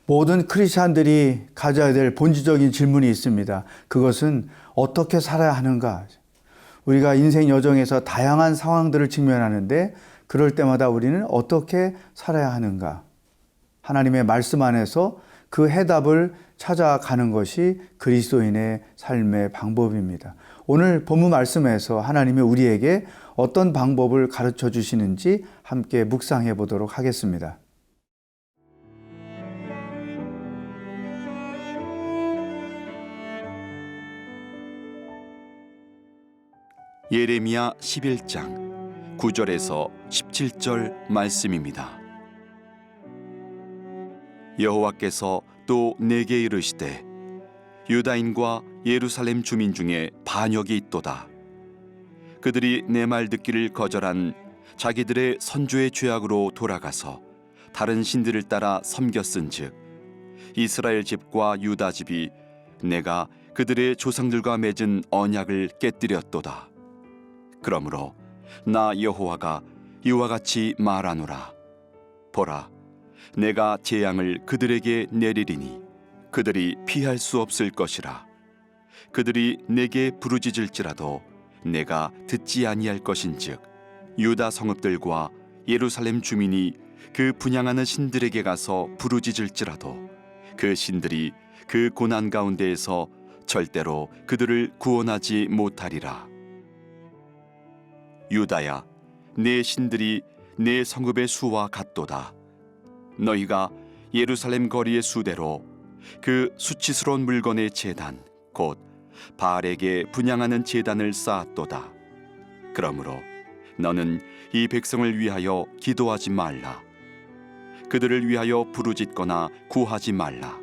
모든 크리스찬들이 가져야 될 본질적인 질문이 있습니다. 그것은 어떻게 살아야 하는가? 우리가 인생 여정에서 다양한 상황들을 직면하는데 그럴 때마다 우리는 어떻게 살아야 하는가? 하나님의 말씀 안에서 그 해답을 찾아가는 것이 그리스도인의 삶의 방법입니다. 오늘 본문 말씀에서 하나님이 우리에게 어떤 방법을 가르쳐 주시는지 함께 묵상해 보도록 하겠습니다. 예레미야 11장 9절에서 17절 말씀입니다. 여호와께서 또 내게 이르시되 유다인과 예루살렘 주민 중에 반역이 있도다. 그들이 내 말 듣기를 거절한 자기들의 선조의 죄악으로 돌아가서 다른 신들을 따라 섬겼은즉 이스라엘 집과 유다 집이 내가 그들의 조상들과 맺은 언약을 깨뜨렸도다. 그러므로 나 여호와가 이와 같이 말하노라. 보라, 내가 재앙을 그들에게 내리리니 그들이 피할 수 없을 것이라. 그들이 내게 부르짖을지라도 내가 듣지 아니할 것인즉 유다 성읍들과 예루살렘 주민이 그 분향하는 신들에게 가서 부르짖을지라도 그 신들이 그 고난 가운데에서 절대로 그들을 구원하지 못하리라. 유다야, 내 신들이 내 성읍의 수와 같도다. 너희가 예루살렘 거리의 수대로 그 수치스러운 물건의 제단 곧 바알에게 분향하는 제단을 쌓았도다. 그러므로 너는 이 백성을 위하여 기도하지 말라. 그들을 위하여 부르짖거나 구하지 말라.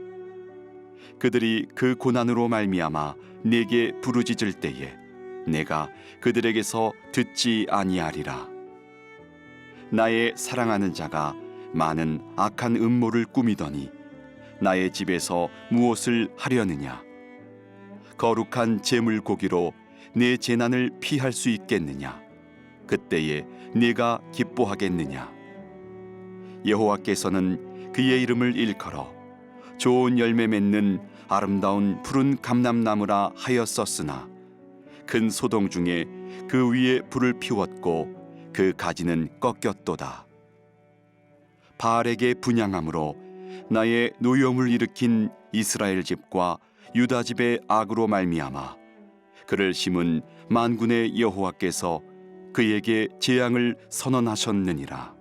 그들이 그 고난으로 말미암아 내게 부르짖을 때에 내가 그들에게서 듣지 아니하리라. 나의 사랑하는 자가 많은 악한 음모를 꾸미더니 나의 집에서 무엇을 하려느냐? 거룩한 제물 고기로 내 재난을 피할 수 있겠느냐? 그때에 네가 기뻐하겠느냐? 여호와께서는 그의 이름을 일컬어 좋은 열매 맺는 아름다운 푸른 감람나무라 하였었으나 큰 소동 중에 그 위에 불을 피웠고 그 가지는 꺾였도다. 바알에게 분향함으로 나의 노염을 일으킨 이스라엘 집과 유다 집의 악으로 말미암아 그를 심은 만군의 여호와께서 그에게 재앙을 선언하셨느니라.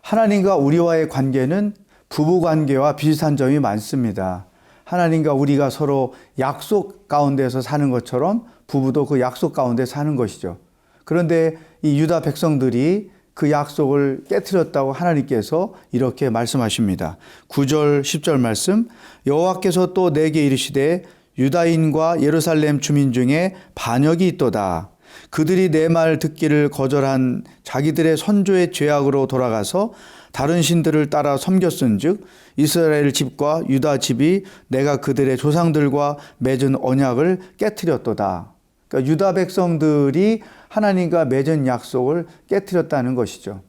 하나님과 우리와의 관계는 부부 관계와 비슷한 점이 많습니다. 하나님과 우리가 서로 약속 가운데서 사는 것처럼 부부도 그 약속 가운데 사는 것이죠. 그런데 이 유다 백성들이 그 약속을 깨트렸다고 하나님께서 이렇게 말씀하십니다. 9절 10절 말씀, 여호와께서 또 내게 이르시되 유다인과 예루살렘 주민 중에 반역이 있도다. 그들이 내 말 듣기를 거절한 자기들의 선조의 죄악으로 돌아가서 다른 신들을 따라 섬겼은즉 이스라엘 집과 유다 집이 내가 그들의 조상들과 맺은 언약을 깨트렸도다. 그러니까 유다 백성들이 하나님과 맺은 약속을 깨트렸다는 것이죠.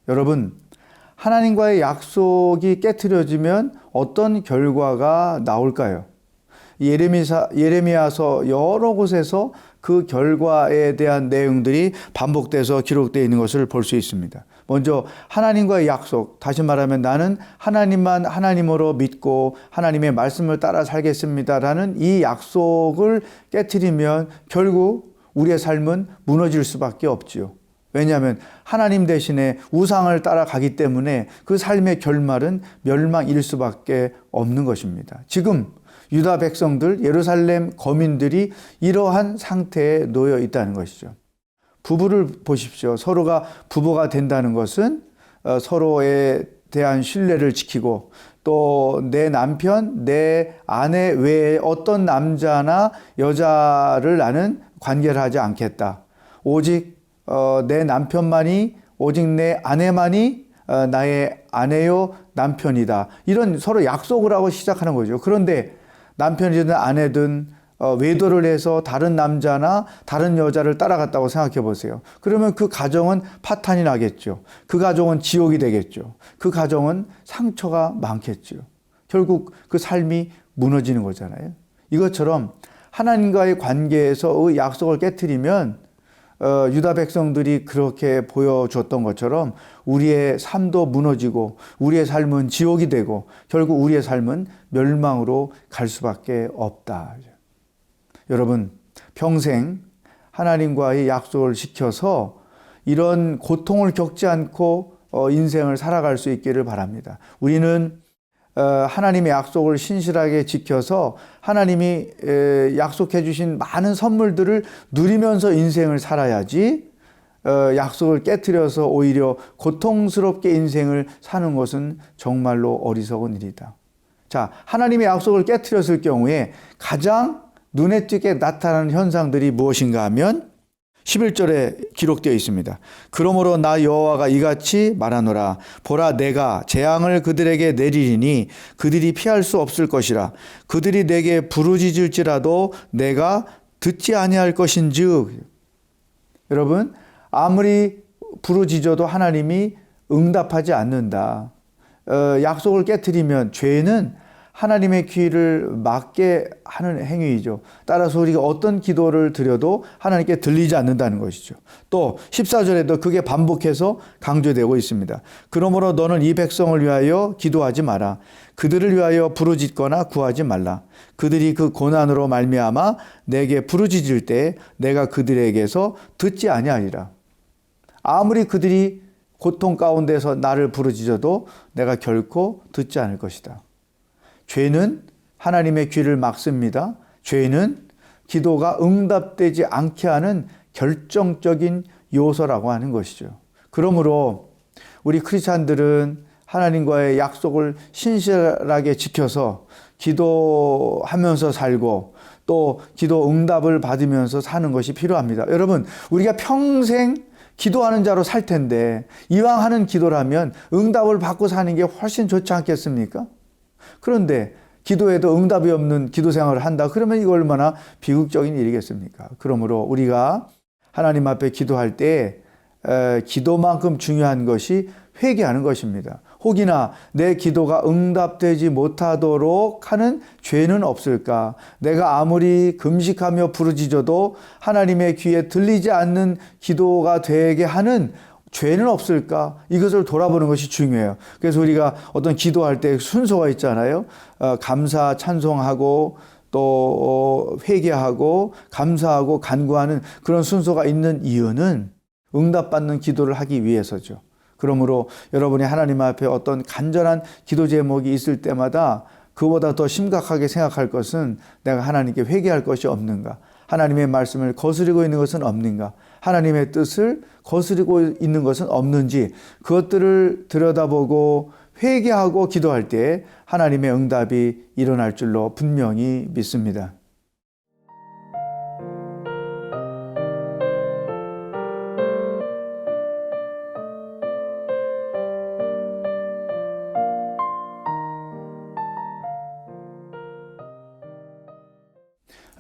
여러분, 하나님과의 약속이 깨트려지면 어떤 결과가 나올까요? 예레미야서 여러 곳에서 그 결과에 대한 내용들이 반복돼서 기록되어 있는 것을 볼 수 있습니다. 먼저 하나님과의 약속, 다시 말하면 나는 하나님만 하나님으로 믿고 하나님의 말씀을 따라 살겠습니다라는 이 약속을 깨트리면 결국 우리의 삶은 무너질 수밖에 없지요. 왜냐하면 하나님 대신에 우상을 따라가기 때문에 그 삶의 결말은 멸망일 수밖에 없는 것입니다. 지금 유다 백성들, 예루살렘 거민들이 이러한 상태에 놓여 있다는 것이죠. 부부를 보십시오. 서로가 부부가 된다는 것은 서로에 대한 신뢰를 지키고 또 내 남편, 내 아내 외에 어떤 남자나 여자를 나는 관계를 하지 않겠다. 오직 내 남편만이, 오직 내 아내만이 나의 아내요 남편이다. 이런 서로 약속을 하고 시작하는 거죠. 그런데 남편이든 아내든 외도를 해서 다른 남자나 다른 여자를 따라갔다고 생각해 보세요. 그러면 그 가정은 파탄이 나겠죠. 그 가정은 지옥이 되겠죠. 그 가정은 상처가 많겠죠. 결국 그 삶이 무너지는 거잖아요. 이것처럼 하나님과의 관계에서의 약속을 깨트리면 유다 백성들이 그렇게 보여줬던 것처럼 우리의 삶도 무너지고 우리의 삶은 지옥이 되고 결국 우리의 삶은 멸망으로 갈 수밖에 없다. 여러분, 평생 하나님과의 약속을 지켜서 이런 고통을 겪지 않고 인생을 살아갈 수 있기를 바랍니다. 우리는 하나님의 약속을 신실하게 지켜서 하나님이 약속해 주신 많은 선물들을 누리면서 인생을 살아야지 약속을 깨트려서 오히려 고통스럽게 인생을 사는 것은 정말로 어리석은 일이다. 자, 하나님의 약속을 깨트렸을 경우에 가장 눈에 띄게 나타나는 현상들이 무엇인가 하면 11절에 기록되어 있습니다. 그러므로 나 여호와가 이같이 말하노라. 보라, 내가 재앙을 그들에게 내리리니 그들이 피할 수 없을 것이라. 그들이 내게 부르짖을지라도 내가 듣지 아니할 것인즉. 여러분, 아무리 부르짖어도 하나님이 응답하지 않는다. 약속을 깨트리면 죄는 하나님의 귀를 막게 하는 행위이죠. 따라서 우리가 어떤 기도를 드려도 하나님께 들리지 않는다는 것이죠. 또 14절에도 그게 반복해서 강조되고 있습니다. 그러므로 너는 이 백성을 위하여 기도하지 마라. 그들을 위하여 부르짖거나 구하지 말라. 그들이 그 고난으로 말미암아 내게 부르짖을 때 내가 그들에게서 듣지 아니하리라. 아무리 그들이 고통 가운데서 나를 부르짖어도 내가 결코 듣지 않을 것이다. 죄는 하나님의 귀를 막습니다. 죄는 기도가 응답되지 않게 하는 결정적인 요소라고 하는 것이죠. 그러므로 우리 크리스찬들은 하나님과의 약속을 신실하게 지켜서 기도하면서 살고 또 기도 응답을 받으면서 사는 것이 필요합니다. 여러분, 우리가 평생 기도하는 자로 살 텐데 이왕 하는 기도라면 응답을 받고 사는 게 훨씬 좋지 않겠습니까? 그런데 기도에도 응답이 없는 기도 생활을 한다. 그러면 이거 얼마나 비극적인 일이겠습니까? 그러므로 우리가 하나님 앞에 기도할 때 기도만큼 중요한 것이 회개하는 것입니다. 혹이나 내 기도가 응답되지 못하도록 하는 죄는 없을까? 내가 아무리 금식하며 부르짖어도 하나님의 귀에 들리지 않는 기도가 되게 하는 죄는 없을까? 이것을 돌아보는 것이 중요해요. 그래서 우리가 어떤 기도할 때 순서가 있잖아요. 감사, 찬송하고 또 회개하고 감사하고 간구하는 그런 순서가 있는 이유는 응답받는 기도를 하기 위해서죠. 그러므로 여러분이 하나님 앞에 어떤 간절한 기도 제목이 있을 때마다 그보다 더 심각하게 생각할 것은 내가 하나님께 회개할 것이 없는가? 하나님의 말씀을 거스르고 있는 것은 없는가? 하나님의 뜻을 거스르고 있는 것은 없는지 그것들을 들여다보고 회개하고 기도할 때 하나님의 응답이 일어날 줄로 분명히 믿습니다.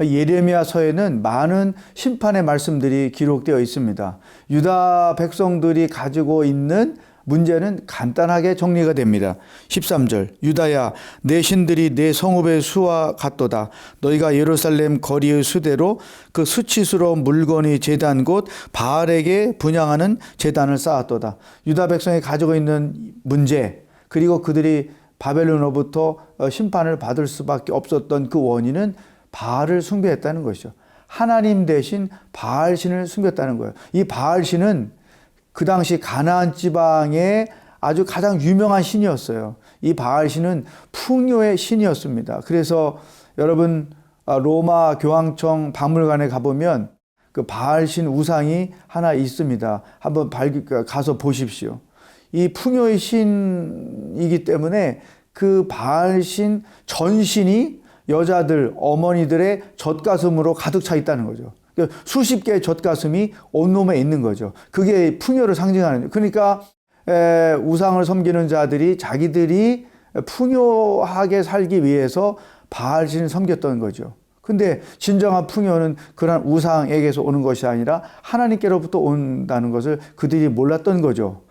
예레미야서에는 많은 심판의 말씀들이 기록되어 있습니다. 유다 백성들이 가지고 있는 문제는 간단하게 정리가 됩니다. 13절 유다야 내 신들이 내 성읍의 수와 같도다. 너희가 예루살렘 거리의 수대로 그 수치스러운 물건이 제단 곧 바알에게 분향하는 제단을 쌓았도다. 유다 백성이 가지고 있는 문제 그리고 그들이 바벨론으로부터 심판을 받을 수밖에 없었던 그 원인은 바알을 숭배했다는 것이죠. 하나님 대신 바알신을 숭배했다는 거예요. 이 바알신은 그 당시 가나안 지방의 아주 가장 유명한 신이었어요. 이 바알신은 풍요의 신이었습니다. 그래서 여러분 로마 교황청 박물관에 가보면 그 바알신 우상이 하나 있습니다. 한번 가서 보십시오. 이 풍요의 신이기 때문에 그 바알신 전신이 여자들, 어머니들의 젖가슴으로 가득 차 있다는 거죠. 수십 개의 젖가슴이 온몸에 있는 거죠. 그게 풍요를 상징하는 거예요. 그러니까 우상을 섬기는 자들이 자기들이 풍요하게 살기 위해서 바알신을 섬겼던 거죠. 근데 진정한 풍요는 그런 우상에게서 오는 것이 아니라 하나님께로부터 온다는 것을 그들이 몰랐던 거죠.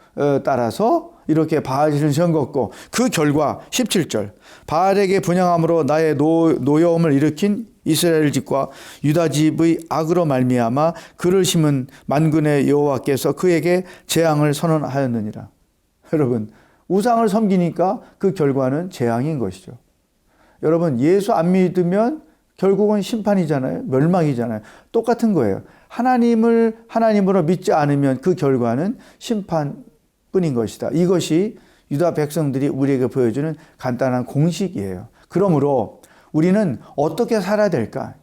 따라서 이렇게 바알을 세웠고 그 결과 17절 바알에게 분향함으로 나의 노여움을 일으킨 이스라엘 집과 유다 집의 악으로 말미암아 그를 심은 만군의 여호와께서 그에게 재앙을 선언하였느니라. 여러분, 우상을 섬기니까 그 결과는 재앙인 것이죠. 여러분, 예수 안 믿으면 결국은 심판이잖아요. 멸망이잖아요. 똑같은 거예요. 하나님을 하나님으로 믿지 않으면 그 결과는 심판뿐인 것이다. 이것이 유다 백성들이 우리에게 보여주는 간단한 공식이에요. 그러므로 우리는 어떻게 살아야 될까?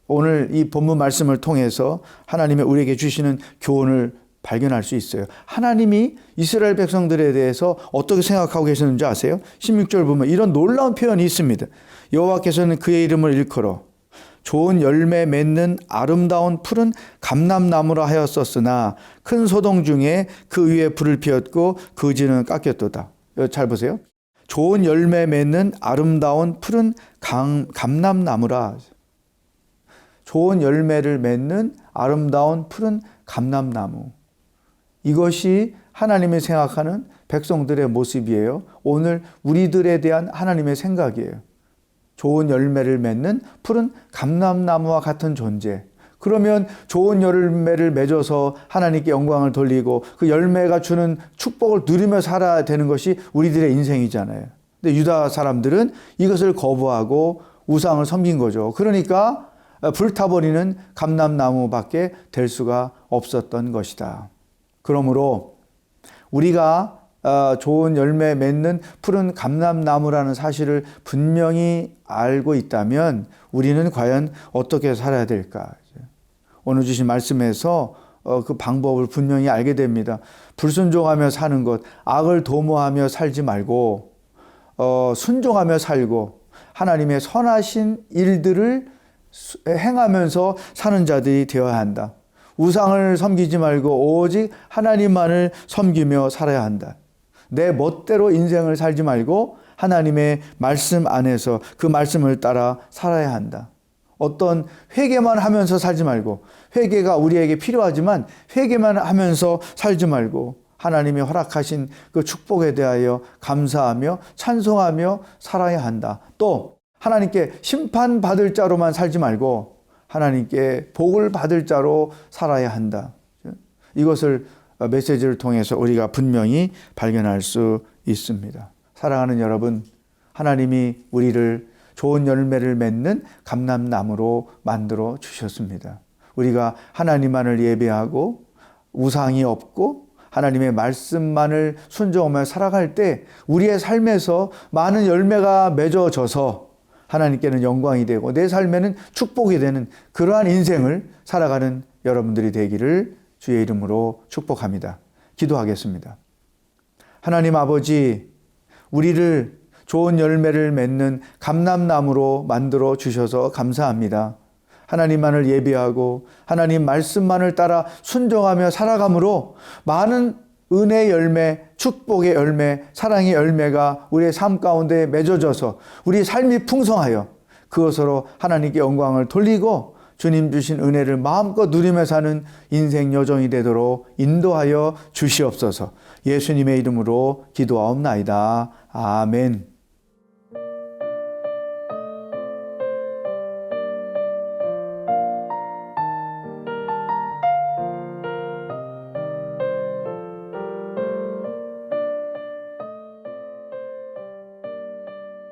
오늘 이 본문 말씀을 통해서 하나님의 우리에게 주시는 교훈을 발견할 수 있어요. 하나님이 이스라엘 백성들에 대해서 어떻게 생각하고 계셨는지 아세요? 16절 보면 이런 놀라운 표현이 있습니다. 여호와께서는 그의 이름을 일컬어 좋은 열매 맺는 아름다운 푸른 감람나무라 하였었으나 큰 소동 중에 그 위에 불을 피웠고 그 지는 깎였도다. 잘 보세요. 좋은 열매 맺는 아름다운 푸른 감람나무라. 좋은 열매를 맺는 아름다운 푸른 감람나무. 이것이 하나님이 생각하는 백성들의 모습이에요. 오늘 우리들에 대한 하나님의 생각이에요. 좋은 열매를 맺는 푸른 감람나무와 같은 존재. 그러면 좋은 열매를 맺어서 하나님께 영광을 돌리고 그 열매가 주는 축복을 누리며 살아야 되는 것이 우리들의 인생이잖아요. 근데 유다 사람들은 이것을 거부하고 우상을 섬긴 거죠. 그러니까 불타버리는 감람나무밖에 될 수가 없었던 것이다. 그러므로 우리가 좋은 열매 맺는 푸른 감람나무라는 사실을 분명히 알고 있다면 우리는 과연 어떻게 살아야 될까? 오늘 주신 말씀에서 그 방법을 분명히 알게 됩니다. 불순종하며 사는 것, 악을 도모하며 살지 말고 순종하며 살고 하나님의 선하신 일들을 행하면서 사는 자들이 되어야 한다. 우상을 섬기지 말고 오직 하나님만을 섬기며 살아야 한다. 내 멋대로 인생을 살지 말고 하나님의 말씀 안에서 그 말씀을 따라 살아야 한다. 어떤 회개만 하면서 살지 말고, 회개가 우리에게 필요하지만 회개만 하면서 살지 말고 하나님이 허락하신 그 축복에 대하여 감사하며 찬송하며 살아야 한다. 또 하나님께 심판받을 자로만 살지 말고 하나님께 복을 받을 자로 살아야 한다. 이것을 메시지를 통해서 우리가 분명히 발견할 수 있습니다. 사랑하는 여러분, 하나님이 우리를 좋은 열매를 맺는 감람나무로 만들어 주셨습니다. 우리가 하나님만을 예배하고 우상이 없고 하나님의 말씀만을 순종하며 살아갈 때 우리의 삶에서 많은 열매가 맺어져서 하나님께는 영광이 되고 내 삶에는 축복이 되는 그러한 인생을 살아가는 여러분들이 되기를 주의 이름으로 축복합니다. 기도하겠습니다. 하나님 아버지, 우리를 좋은 열매를 맺는 감람나무로 만들어 주셔서 감사합니다. 하나님만을 예배하고 하나님 말씀만을 따라 순종하며 살아감으로 많은 은혜의 열매, 축복의 열매, 사랑의 열매가 우리의 삶 가운데 맺어져서 우리 삶이 풍성하여 그것으로 하나님께 영광을 돌리고 주님 주신 은혜를 마음껏 누리며 사는 인생 여정이 되도록 인도하여 주시옵소서. 예수님의 이름으로 기도하옵나이다. 아멘.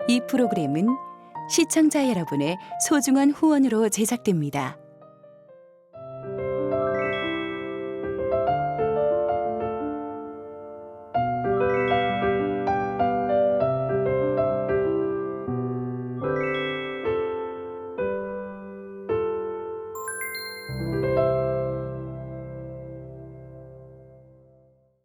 이 프로그램은 시청자 여러분의 소중한 후원으로 제작됩니다.